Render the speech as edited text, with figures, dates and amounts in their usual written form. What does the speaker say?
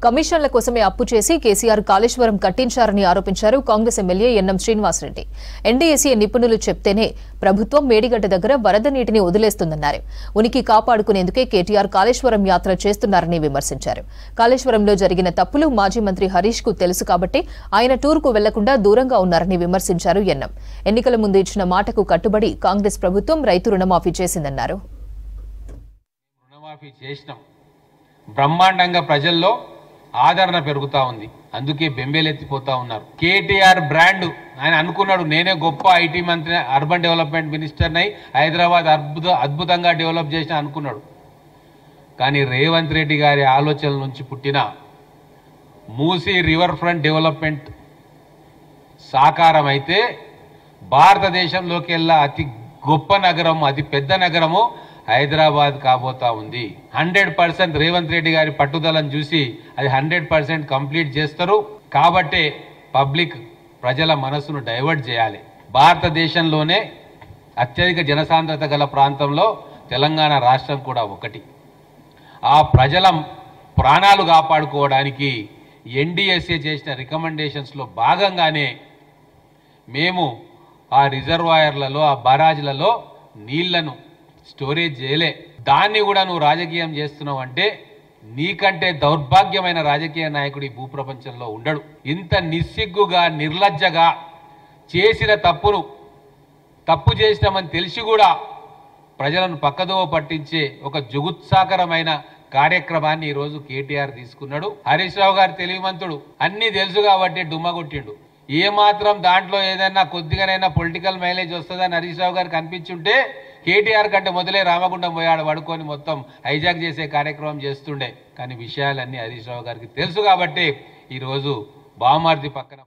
కమిషన్ల కోసమే అప్పు చేసి కేసీఆర్ కాళేశ్వరం కట్టించారని ఆరోపించారు Congress MLA NM Srinivasa Reddy. NDAC నిపుణులు చెప్తేనే ప్రభుత్వం మేడిగడ్డ దగ్గర వరద నీటిని వదిలేస్తుందన్నారు. ఉనికి కాపాడుకునేందుకే కేటీఆర్ కాళేశ్వరం యాత్ర చేస్తున్నారని విమర్శించారు. కాళేశ్వరంలో జరిగిన తప్పులు మాజీ మంత్రి హరీష్ కు తెలుసు కాబట్టి ఆయన టూర్కు వెళ్లకుండా దూరంగా ఉన్నారని విమర్శించారు ఎన్ఎం. ఎన్నికల ముందు ఇచ్చిన మాటకు కట్టుబడి కాంగ్రెస్ ప్రభుత్వం రైతు రుణమాఫీ చేసిందన్నారు. బ్రహ్మాండంగా ప్రజల్లో ఆదరణ పెరుగుతా ఉంది. అందుకే బెంబేలెత్తిపోతా ఉన్నారు. కేటీఆర్ బ్రాండ్ ఆయన అనుకున్నాడు, నేనే గొప్ప ఐటీ మంత్రి, అర్బన్ డెవలప్మెంట్ మినిస్టర్నై హైదరాబాద్ అద్భుతంగా డెవలప్ చేసిన అనుకున్నాడు. కానీ రేవంత్ రెడ్డి గారి ఆలోచనల నుంచి పుట్టిన మూసీ రివర్ ఫ్రంట్ డెవలప్మెంట్ సాకారం అయితే భారతదేశంలోకెల్లా అతి గొప్ప నగరం, అతి పెద్ద నగరము హైదరాబాద్ కాబోతా ఉంది. 100% రేవంత్ రెడ్డి గారి పట్టుదలను చూసి అది 100% కంప్లీట్ చేస్తారు. కాబట్టే పబ్లిక్ ప్రజల మనసును డైవర్ట్ చేయాలి. భారతదేశంలోనే అత్యధిక జనసాంద్రత గల ప్రాంతంలో తెలంగాణ రాష్ట్రం కూడా ఒకటి. ఆ ప్రజల ప్రాణాలు కాపాడుకోవడానికి ఎన్డీఎస్ఏ చేసిన రికమెండేషన్స్లో భాగంగానే మేము ఆ రిజర్వాయర్లలో, ఆ బరాజ్లలో నీళ్లను స్టోరేజ్ చేయలే. దాన్ని కూడా నువ్వు రాజకీయం చేస్తున్నావు అంటే నీకంటే దౌర్భాగ్యమైన రాజకీయ నాయకుడు ఈ భూప్రపంచంలో ఉండడు. ఇంత నిస్సిగ్గుగా, నిర్లజ్జగా చేసిన తప్పు చేసినామని తెలిసి కూడా ప్రజలను పక్కదోవ పట్టించే ఒక జుగుత్సాకరమైన కార్యక్రమాన్ని ఈరోజు కేటీఆర్ తీసుకున్నాడు. హరీష్ రావు గారు తెలివిమంతుడు, అన్నీ తెలుసు కాబట్టి డుమ్మ కొట్టిండు. ఏమాత్రం దాంట్లో ఏదైనా కొద్దిగానైనా పొలిటికల్ మైలేజ్ వస్తుందని హరీష్ రావు గారికి అనిపించుంటే కేటీఆర్ కంటే మొదలే రామగుండం పోయాడు పడుకొని మొత్తం హైజాక్ చేసే కార్యక్రమం చేస్తుండే. కానీ విషయాలన్నీ హరీష్ రావు గారికి తెలుసు కాబట్టి ఈరోజు బామార్ది పక్కన